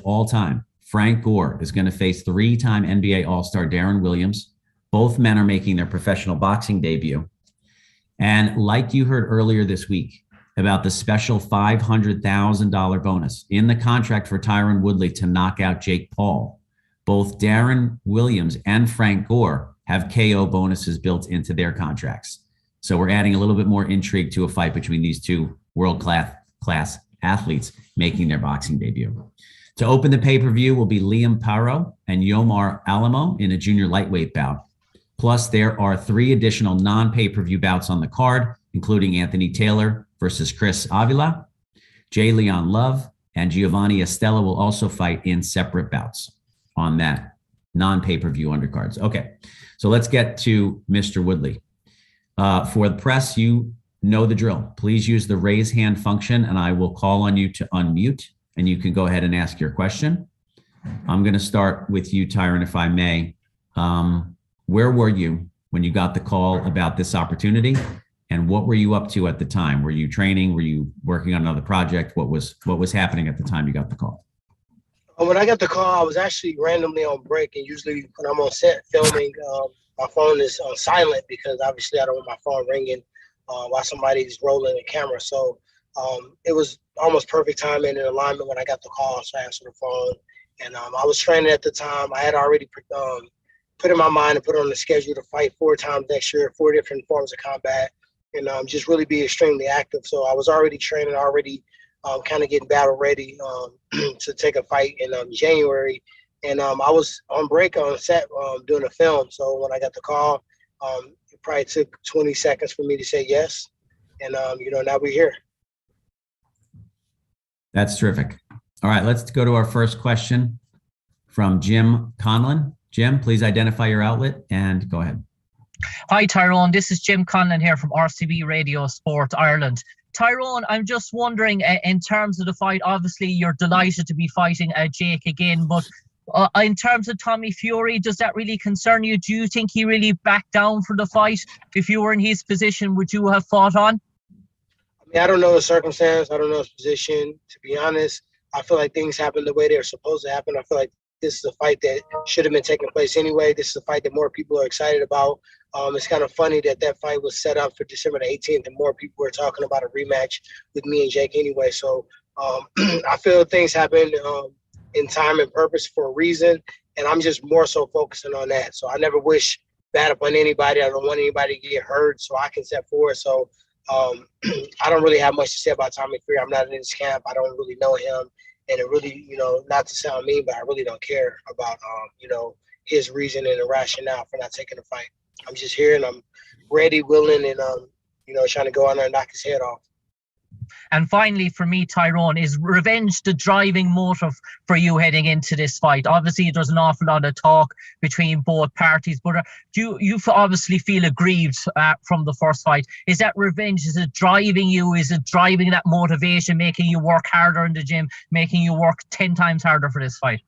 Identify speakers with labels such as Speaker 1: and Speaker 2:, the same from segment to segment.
Speaker 1: all time. Frank Gore is going to face three-time NBA All-Star Darren Williams. Both men are making their professional boxing debut. And like you heard earlier this week about the special $500,000 bonus in the contract for Tyron Woodley to knock out Jake Paul, both Darren Williams and Frank Gore have KO bonuses built into their contracts. So we're adding a little bit more intrigue to a fight between these two world-class athletes making their boxing debut. To open the pay-per-view will be Liam Paro and Yomar Alamo in a junior lightweight bout. Plus, there are 3 additional non-pay-per-view bouts on the card, including Anthony Taylor versus Chris Avila. Jay Leon Love and Giovanni Estella will also fight in separate bouts on that non-pay-per-view undercards. Okay, so let's get to Mr. Woodley. For the press, you know the drill. Please use the raise hand function, and I will call on you to unmute, and you can go ahead and ask your question. I'm going to start with you, Tyron, if I may. Where were you when you got the call about this opportunity, and what were you up to at the time? Were you training? Were you working on another project? What was happening at the time you got the call?
Speaker 2: When I got the call, I was actually randomly on break, and usually when I'm on set filming, my phone is on silent because obviously I don't want my phone ringing while somebody's rolling the camera. So it was almost perfect timing and alignment when I got the call, so I answered the phone. And I was training at the time. I had already put in my mind and put on the schedule to fight 4 times next year, 4 different forms of combat, and just really be extremely active. So I was already training, already kind of getting battle ready to take a fight in January. And I was on break on set doing a film. So when I got the call, it probably took 20 seconds for me to say yes. And, now we're here.
Speaker 1: That's terrific. All right, let's go to our first question from Jim Conlon. Jim, please identify your outlet and go ahead.
Speaker 3: Hi, Tyrone. This is Jim Conlon here from RCB Radio Sport Ireland. Tyrone, I'm just wondering, in terms of the fight, obviously you're delighted to be fighting Jake again, but in terms of Tommy Fury, does that really concern you? Do you think he really backed down for the fight? If you were in his position, would you have fought on?
Speaker 2: I mean, I don't know the circumstance. I don't know his position. To be honest, I feel like things happen the way they're supposed to happen. I feel like this is a fight that should have been taking place anyway. This is a fight that more people are excited about. It's kind of funny that fight was set up for December the 18th, and more people were talking about a rematch with me and Jake anyway. So I feel things happen in time and purpose for a reason, and I'm just more so focusing on that. So I never wish bad upon anybody. I don't want anybody to get hurt, so I can step forward. So I don't really have much to say about Tommy Fury. I'm not in his camp. I don't really know him. And it really, not to sound mean, but I really don't care about, his reason and the rationale for not taking the fight. I'm just here and I'm ready, willing, and, trying to go on there and knock his head off.
Speaker 3: And finally, for me, Tyrone, is revenge the driving motive for you heading into this fight? Obviously, there's an awful lot of talk between both parties, but you obviously feel aggrieved from the first fight. Is that revenge? Is it driving you? Is it driving that motivation, making you work harder in the gym, making you work 10 times harder for this fight?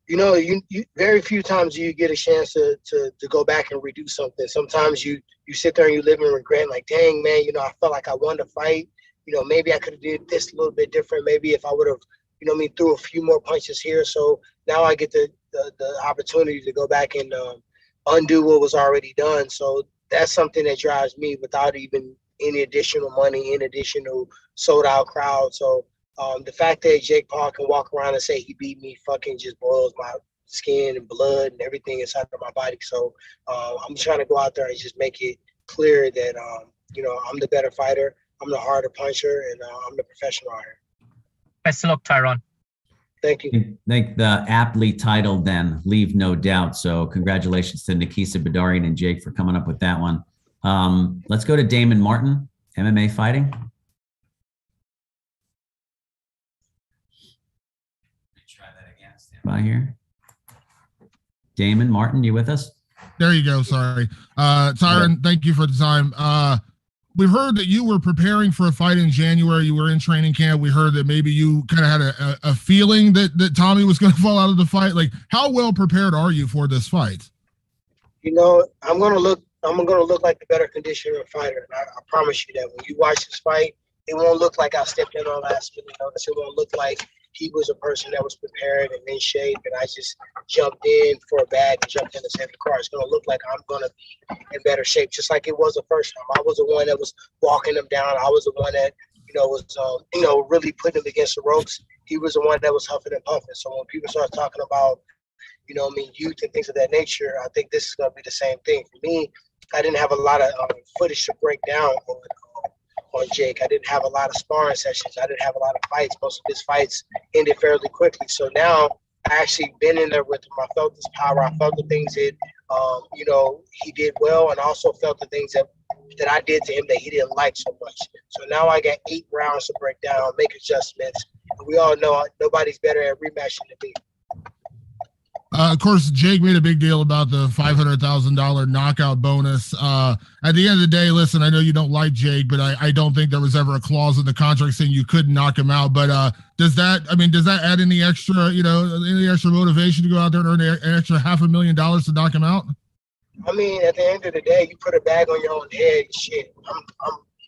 Speaker 2: You very few times you get a chance to go back and redo something. Sometimes you sit there and you live in regret, like, dang, man, I felt like I won the fight. Maybe I could have did this a little bit different. Maybe if I would have, threw a few more punches here. So now I get the opportunity to go back and undo what was already done. So that's something that drives me without even any additional money, any additional sold out crowd. So the fact that Jake Paul can walk around and say he beat me fucking just boils my skin and blood and everything inside of my body. So I'm trying to go out there and just make it clear that, I'm the better fighter. I'm the harder puncher, and I'm the professional here.
Speaker 3: Best of luck, Tyron.
Speaker 2: Thank you.
Speaker 1: I think the aptly titled then, Leave No Doubt. So congratulations to Nikisa Badarian and Jake for coming up with that one. Let's go to Damon Martin, MMA fighting. Try that again. Stand by here. Damon Martin, you with us?
Speaker 4: There you go. Sorry. Tyron, thank you for the time. We've heard that you were preparing for a fight in January. You were in training camp. We heard that maybe you kind of had a feeling that Tommy was going to fall out of the fight. Like, how well prepared are you for this fight?
Speaker 2: I'm going to look like the better conditioned fighter. And I promise you that when you watch this fight, it won't look like I stepped in on last minute notice. It won't look like he was a person that was prepared and in shape, and I just jumped in for a bag and jumped in the same car. It's going to look like I'm going to be in better shape, just like it was the first time. I was the one that was walking him down. I was the one that, was, really putting him against the ropes. He was the one that was huffing and puffing. So when people start talking about, youth and things of that nature, I think this is going to be the same thing. For me, I didn't have a lot of footage to break down on Jake. I didn't have a lot of sparring sessions. I didn't have a lot of fights. Most of his fights ended fairly quickly. So now I actually been in there with him. I felt his power. I felt the things that, he did well, and also felt the things that I did to him that he didn't like so much. So now I got 8 rounds to break down, make adjustments. And we all know nobody's better at rematching than me.
Speaker 4: Of course, Jake made a big deal about the $500,000 knockout bonus. At the end of the day, listen, I know you don't like Jake, but I don't think there was ever a clause in the contract saying you couldn't knock him out. But does that add any extra, any extra motivation to go out there and earn an extra $500,000 to knock him out?
Speaker 2: I mean, at the end of the day, you put a bag on your own head. Shit, I'm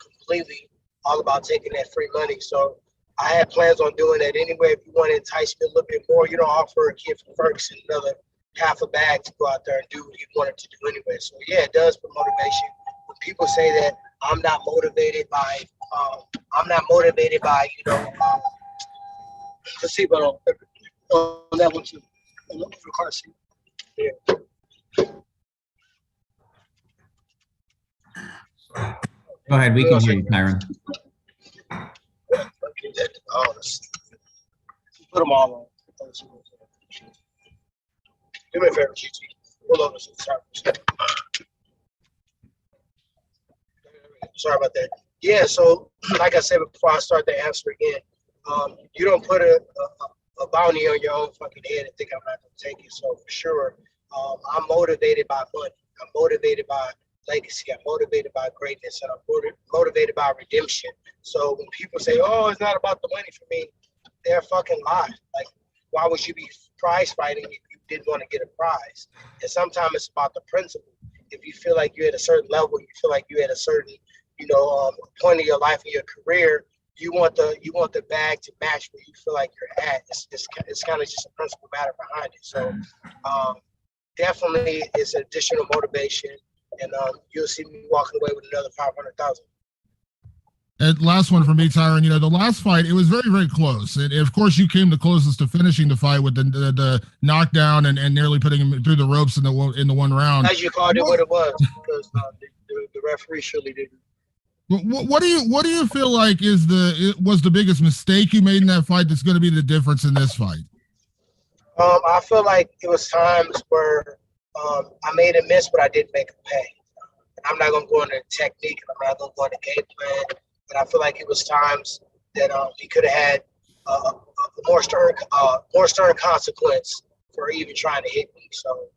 Speaker 2: completely all about taking that free money. So I had plans on doing that anyway. If you want to entice me a little bit more, offer a kid from Ferguson another half a bag to go out there and do what he wanted to do anyway. So yeah, it does put motivation. When people say that I'm not motivated by, placebo on that one too. For the car seat. Yeah.
Speaker 1: Go ahead. We can hear you, Tyron.
Speaker 2: Put them all on. Do me a favor, GT. Pull over some Sorry about that. Yeah, so like I said before, I start the answer again. You don't put a bounty on your own fucking head and think I'm not going to take it. So for sure, I'm motivated by money. I'm motivated by legacy. I'm motivated by greatness, and I'm motivated by redemption. So when people say, "Oh, it's not about the money for me," they're fucking lying. Like, why would you be prize fighting if you didn't want to get a prize? And sometimes it's about the principle. If you feel like you're at a certain level, you feel like you're at a certain, point of your life and your career, you want the bag to match where you feel like you're at. It's kind of just a principle matter behind it. So definitely, it's additional motivation. And you'll see me walking away with another 500,000.
Speaker 4: And last one for me, Tyron. The last fight, it was very, very close. And of course, you came the closest to finishing the fight with the knockdown and nearly putting him through the ropes in the one round.
Speaker 2: As you called it, what it was, because the referee surely didn't.
Speaker 4: What do you feel like was the biggest mistake you made in that fight that's going to be the difference in this fight?
Speaker 2: I feel like it was times where I made a miss, but I didn't make a pay. I'm not going to go into technique. I'm not going to go into game plan. But I feel like it was times that he could have had a more stern consequence for even trying to hit me. So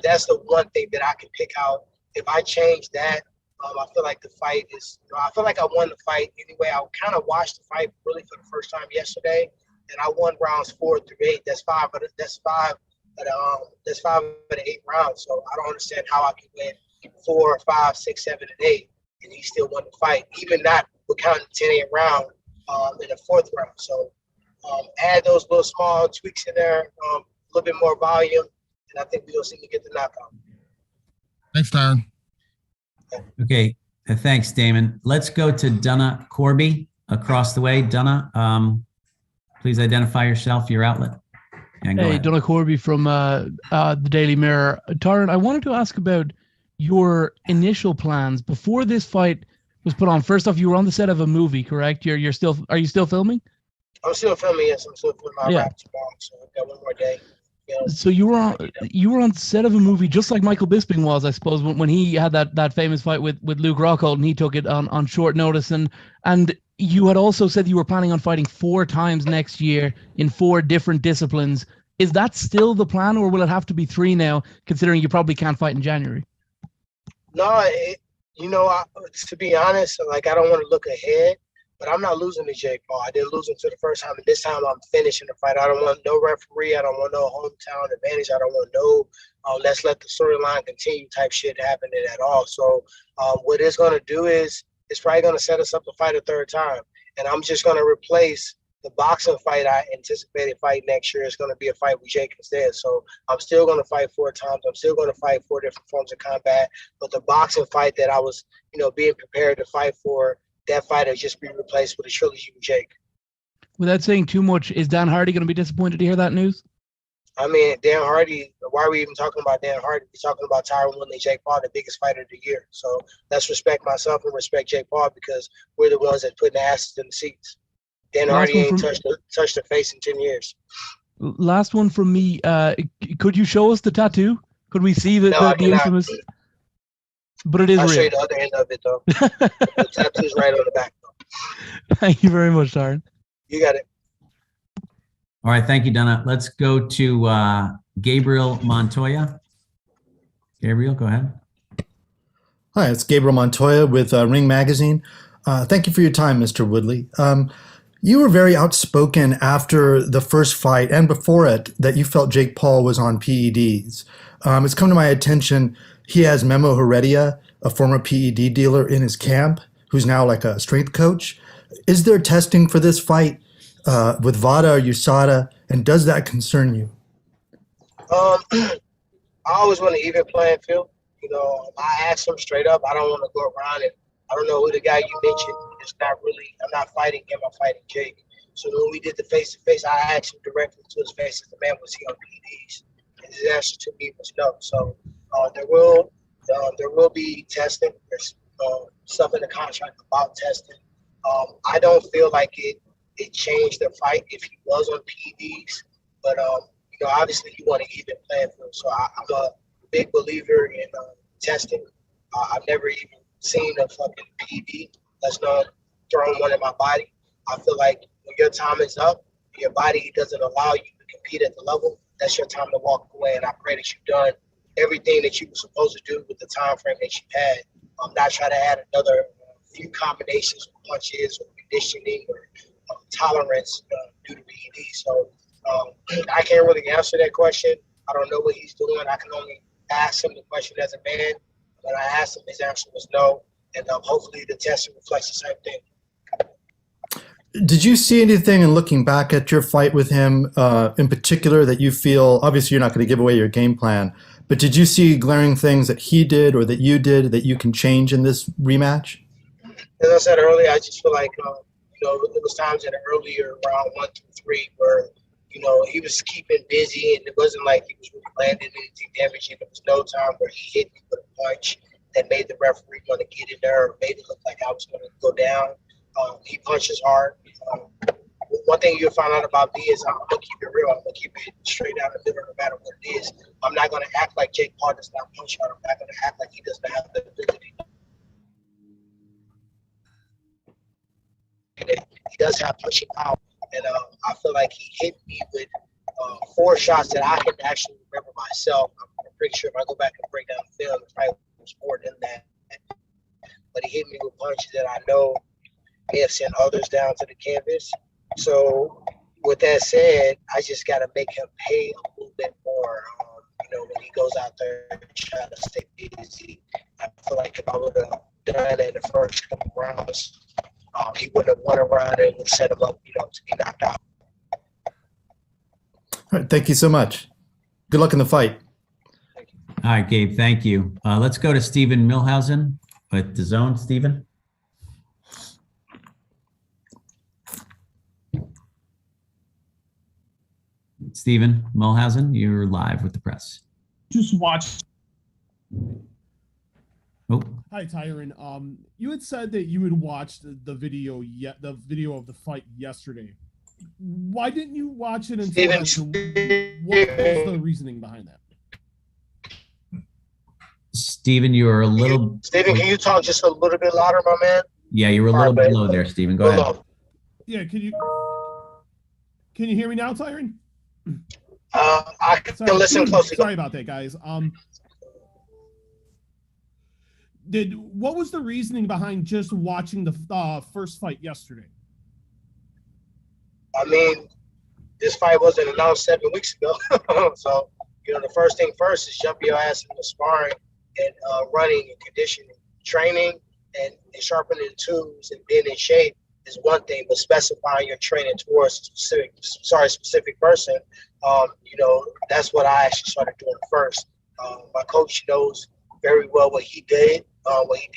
Speaker 2: that's the one thing that I can pick out. If I change that, I feel like the fight is. I feel like I won the fight anyway. I kind of watched the fight really for the first time yesterday, and I won rounds 4 through 8. That's five of the 8 rounds. So I don't understand how I can win 4, 5, 6, 7, and 8, and he still won the fight, even not with counting 10-8 round in the 4th round. So add those little small tweaks in there, a little bit more volume, and I think we'll see me get the knockout.
Speaker 4: Thanks, Tyron.
Speaker 1: Okay, thanks, Damon. Let's go to Donna Corby across the way. Donna, please identify yourself, your outlet.
Speaker 5: Hey, Donna Corby from the Daily Mirror. Tyron, I wanted to ask about your initial plans before this fight was put on. First off, you were on the set of a movie, correct? Are you still filming?
Speaker 2: I'm still filming, yes. I'm still filming my rap tomorrow, so I've got one more day.
Speaker 5: So you were on set of a movie just like Michael Bisping was, I suppose, when he had that famous fight with Luke Rockhold, and he took it on short notice. And you had also said you were planning on fighting 4 times next year in 4 different disciplines. Is that still the plan, or will it have to be 3 now, considering you probably can't fight in January?
Speaker 2: No, to be honest, I don't want to look ahead, but I'm not losing to Jake Paul. I didn't lose him to the first time, and this time I'm finishing the fight. I don't want no referee. I don't want no hometown advantage. I don't want no let's let the storyline continue type shit happening at all. So what it's going to do is it's probably going to set us up to fight a 3rd time, and I'm just going to replace the boxing fight I anticipated fight next year is going to be a fight with Jake instead. So I'm still going to fight 4 times. I'm still going to fight 4 different forms of combat. But the boxing fight that I was, being prepared to fight for, that fight will just be replaced with a trilogy with Jake.
Speaker 5: Without saying too much, is Dan Hardy going to be disappointed to hear that news?
Speaker 2: I mean, Dan Hardy, why are we even talking about Dan Hardy? We're talking about Tyron Woodley, Jake Paul, the biggest fighter of the year. So let's respect myself and respect Jake Paul because we're the ones that put the asses in the seats. Dan Hardy ain't touched the face in 10 years.
Speaker 5: Last one from me. Could you show us the tattoo? Could we see the infamous? But it is
Speaker 2: I'll
Speaker 5: real.
Speaker 2: show you the other end of it, though. The tattoo's right on the back, though.
Speaker 5: Thank you very much, Tyron.
Speaker 2: You got it.
Speaker 1: All right, thank you, Donna. Let's go to Gabriel Montoya. Gabriel, go ahead.
Speaker 6: Hi, it's Gabriel Montoya with Ring Magazine. Thank you for your time, Mr. Woodley. You were very outspoken after the first fight and before it that you felt Jake Paul was on PEDs. It's come to my attention he has Memo Heredia, a former PED dealer in his camp, who's now like a strength coach. Is there testing for this fight with VADA or USADA, and does that concern you?
Speaker 2: I always want an even playing field. I asked him straight up. I don't want to go around and I don't know who the guy you mentioned. I'm not fighting him. I'm fighting Jake. So when we did the face-to-face, I asked him directly to his face, the man, was he on PEDs? And his answer to me was no. So there will be testing. There's stuff in the contract about testing. I don't feel like it changed the fight if he was on PEDs. But, obviously you want to even playing field. So I'm a big believer in testing. I've never even seen a fucking PED that's not throwing one in my body. I feel like when your time is up, your body doesn't allow you to compete at the level, that's your time to walk away. And I pray that you've done everything that you were supposed to do with the time frame that you had. Not try to add another few combinations of punches or conditioning or tolerance due to PED. So I can't really answer that question. I don't know what he's doing. I can only ask him the question as a man. When I asked him, his answer was no. And hopefully the testing reflects the same thing.
Speaker 6: Did you see anything in looking back at your fight with him in particular that you feel, obviously you're not going to give away your game plan, but did you see glaring things that he did or that you did that you can change in this rematch?
Speaker 2: As I said earlier, I just feel like, there was times in the earlier round 1 through 3 where, he was keeping busy and it wasn't like he was really landing anything damaging. There was no time where he hit me with a punch that made the referee want to get in there or made it look like I was going to go down. He punches hard. One thing you'll find out about me is I'm going to keep it real. I'm going to keep it straight down the middle no matter what it is. I'm not going to act like Jake Paul does not punch hard. I'm not going to act like he does not have the ability. He does have punching power. And I feel like he hit me with 4 shots that I can actually remember myself. I'm pretty sure if I go back and break down the film, it probably was more than that. But he hit me with punches that I know may have sent others down to the canvas. So with that said, I just got to make him pay a little bit more. When he goes out there and try to stay busy, I feel like if I would have done it in the first couple rounds, he wouldn't have won around and set him up, to be knocked out.
Speaker 6: All right, thank you so much. Good luck in the fight.
Speaker 1: All right, Gabe, thank you. Let's go to Stephen Milhausen with DAZN. Stephen. Stephen Milhausen, you're live with the press.
Speaker 7: Just watch.
Speaker 1: Oh.
Speaker 7: Hi, Tyron. You had said that you had watched the video of the fight yesterday. Why didn't you watch it until what was the reasoning behind that?
Speaker 1: Stephen, you were a little.
Speaker 2: Stephen, can you talk just a little bit louder, my man?
Speaker 1: Yeah, you were a little bit low there, Stephen. Go ahead.
Speaker 7: Yeah, can you hear me now, Tyron?
Speaker 2: I can listen closely.
Speaker 7: Sorry about that, guys. What was the reasoning behind just watching the first fight yesterday?
Speaker 2: I mean, this fight wasn't announced 7 weeks ago. So, the first thing first is jump your ass into sparring and running and conditioning, training and sharpening the tools and being in shape is one thing, but specifying your training towards a specific person, you know, that's what I actually started doing first. My coach knows very well what he did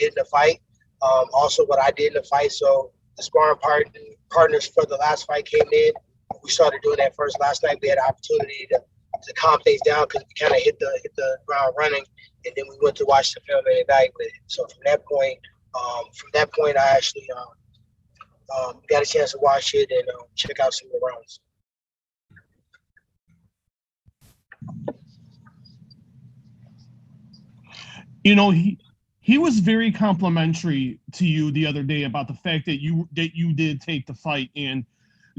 Speaker 2: in the fight, also what I did in the fight. So the sparring partners for the last fight came in. We started doing that first. Last night we had an opportunity to calm things down because we kind of hit the ground running, and then we went to watch the film and evaluate it. So from that point, I actually got a chance to watch it and check out some of the rounds.
Speaker 7: You know, he was very complimentary to you the other day about the fact that you did take the fight. And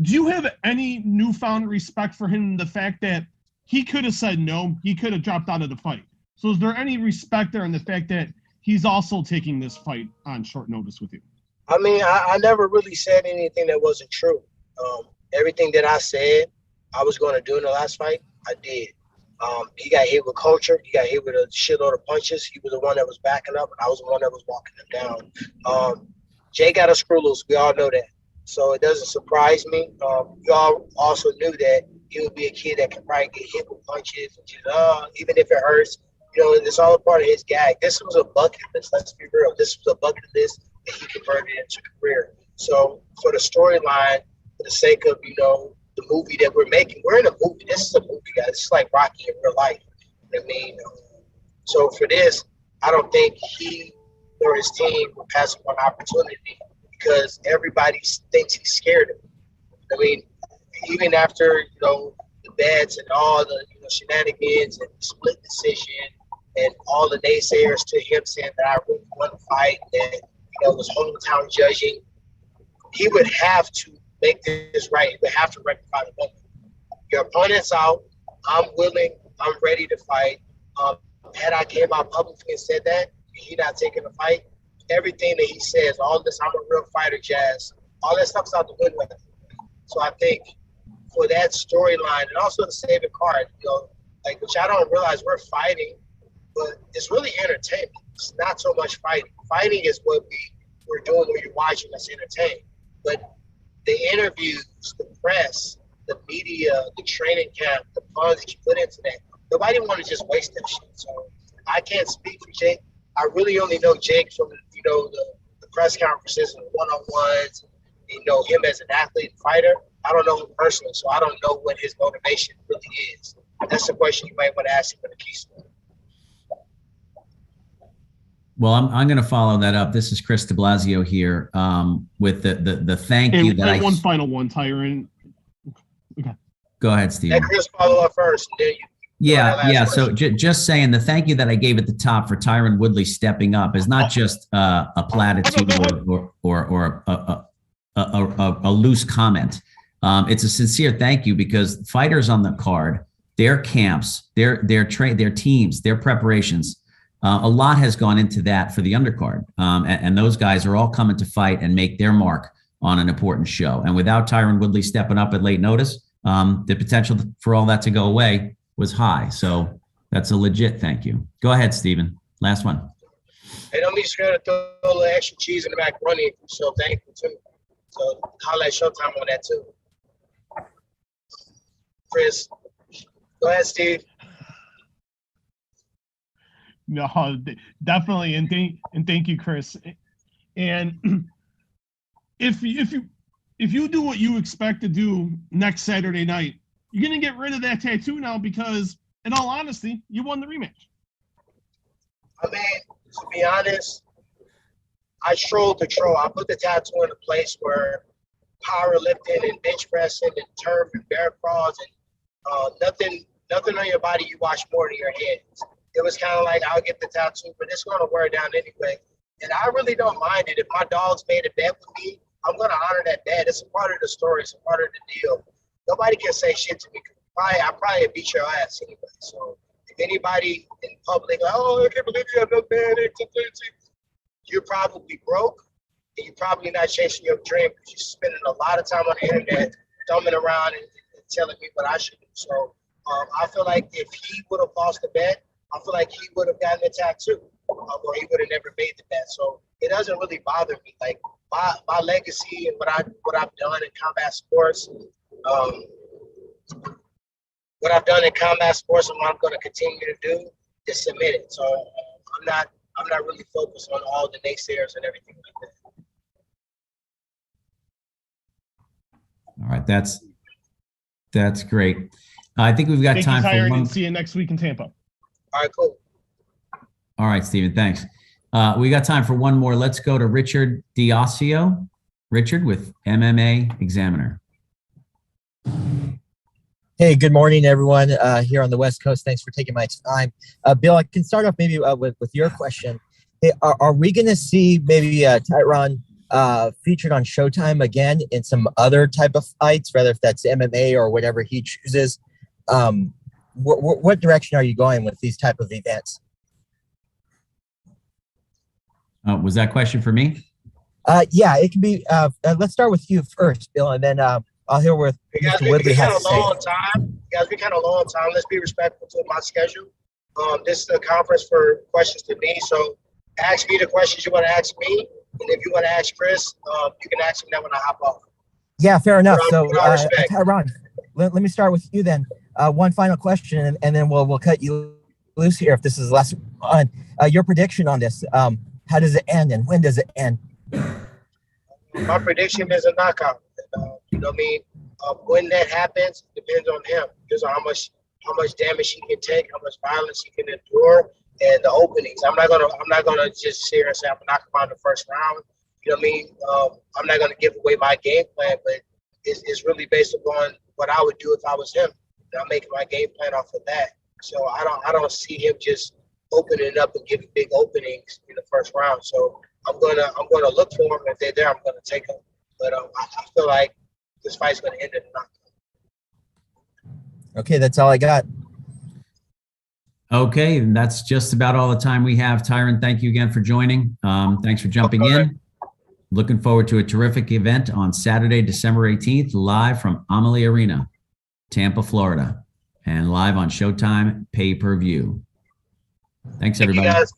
Speaker 7: do you have any newfound respect for him? The fact that he could have said no, he could have dropped out of the fight. So is there any respect there in the fact that he's also taking this fight on short notice with you?
Speaker 2: I mean, I never really said anything that wasn't true. Everything that I said I was going to do in the last fight, I did. He got hit with culture. He got hit with a shitload of punches. He was the one that was backing up, and I was the one that was walking him down. Jay got a screw loose. We all know that. So it doesn't surprise me. We all also knew that he would be a kid that could probably get hit with punches and just, even if it hurts, you know, it's all a part of his gag. This was a bucket list. Let's be real. This was a bucket list that he converted into a career. So for the storyline, for the sake of, you know, the movie that we're making, we're in a movie. This is a movie, guys. This is like Rocky in real life. You know what I mean? So for this, I don't think he or his team will pass up an opportunity because everybody thinks he's scared of him. I mean, even after, you know, the bets and all the, you know, shenanigans and the split decision and all the naysayers to him saying that I really won the fight, that, you know, was hometown judging, he would have to make this right. He would have to rectify the moment. Your opponent's out. I'm willing. I'm ready to fight. Had I came out publicly and said that, he not taking the fight, everything that he says, all this, I'm a real fighter, Jazz, all that stuff's out the window. So I think for that storyline and also the saving card, you know, like, which I don't realize we're fighting, but it's really entertainment. It's not so much fighting. Fighting is what we're doing when you're watching us entertain. But the interviews, the press, the media, the training camp, the funds that you put into that, nobody want to just waste that shit. So I can't speak for Jake. I really only know Jake from, you know, the press conferences and the one-on-ones, you know, him as an athlete and fighter. I don't know him personally, so I don't know what his motivation really is. That's the question you might want to ask him in the case.
Speaker 1: Well, I'm going to follow that up. This is Chris de Blasio here with the thank you that
Speaker 7: one final one, Tyron. Okay.
Speaker 1: Go ahead, Steve.
Speaker 2: Let Chris follow up first. And then you
Speaker 1: yeah. So just saying the thank you that I gave at the top for Tyron Woodley stepping up is not just a platitude or a loose comment. It's a sincere thank you because fighters on the card, their camps, their teams, their preparations, a lot has gone into that for the undercard. And those guys are all coming to fight and make their mark on an important show. And without Tyron Woodley stepping up at late notice, the potential for all that to go away was high. So that's a legit thank you. Go ahead, Steven. Last one.
Speaker 2: Hey, don't be scared to throw a little extra cheese in the macaroni. So thank you too. So holla at Showtime on that too. Chris, go ahead, Steve.
Speaker 7: No, definitely, and thank you, Chris. And if you do what you expect to do next Saturday night, you're gonna get rid of that tattoo now because, in all honesty, you won the rematch.
Speaker 2: I mean, to be honest, I strolled the troll. I put the tattoo in a place where powerlifting and bench pressing and turf and bear crawls and nothing on your body you watch more than your hands. It was kind of like, I'll get the tattoo, but it's going to wear down anyway. And I really don't mind it. If my dog's made a bet with me, I'm going to honor that bet. It's a part of the story. It's a part of the deal. Nobody can say shit to me. I probably beat your ass anyway. So if anybody in public, like, oh, I can't believe you have no bet, you're probably broke and you're probably not chasing your dream because you're spending a lot of time on the internet thumbing around and telling me what I should do. So I feel like if he would have lost the bet, I feel like he would have gotten the tattoo, or he would have never made the bet. So it doesn't really bother me. Like, my legacy and what I've done in combat sports. What I've done in combat sports and what I'm going to continue to do is submit it. So I'm not really focused on all the naysayers and everything like that.
Speaker 1: All right, that's great. I think we've got
Speaker 7: Thank
Speaker 1: time
Speaker 7: you,
Speaker 1: for
Speaker 7: Tyron,
Speaker 1: one.
Speaker 7: and see you next week in Tampa.
Speaker 2: All right, cool.
Speaker 1: All right, Stephen, thanks. We got time for one more. Let's go to Richard Diosio. Richard with MMA Examiner.
Speaker 8: Hey, good morning, everyone here on the West Coast. Thanks for taking my time. Bill, I can start off maybe with your question. Hey, are we going to see maybe Tyron featured on Showtime again in some other type of fights, whether if that's MMA or whatever he chooses? What direction are you going with these type of events?
Speaker 1: Was that question for me?
Speaker 8: Yeah, it can be. Let's start with you first, Bill, and then I'll hear what Mr. Woodley has to say.
Speaker 2: You guys, we kind of long time. Let's be respectful to my schedule. This is a conference for questions to me, so ask me the questions you want to ask me, and if you want to ask Chris, you can ask him that when I hop off.
Speaker 8: Yeah, fair enough. So,
Speaker 2: respect.
Speaker 8: Tyron, let me start with you then. One final question, and then we'll cut you loose here if this is the last one. Your prediction on this, how does it end, and when does it end?
Speaker 2: My prediction is a knockout. You know what I mean? When that happens, depends on him. Because how much damage he can take, how much violence he can endure, and the openings. I'm not gonna just sit here and say I'm gonna knock him out in the first round. You know what I mean? I'm not gonna give away my game plan, but it's really based upon what I would do if I was him. And I'm making my game plan off of that. So I don't see him just opening up and giving big openings in the first round. So I'm gonna look for him. If they're there, I'm gonna take them. But I feel like this fight's gonna end in a knockout.
Speaker 8: Okay, that's all I got.
Speaker 1: Okay, and that's just about all the time we have. Tyron, thank you again for joining. Thanks for jumping in. Looking forward to a terrific event on Saturday, December 18th, live from AMALIE Arena, Tampa, Florida, and live on Showtime pay-per-view. Thanks, everybody.
Speaker 2: Thank you guys.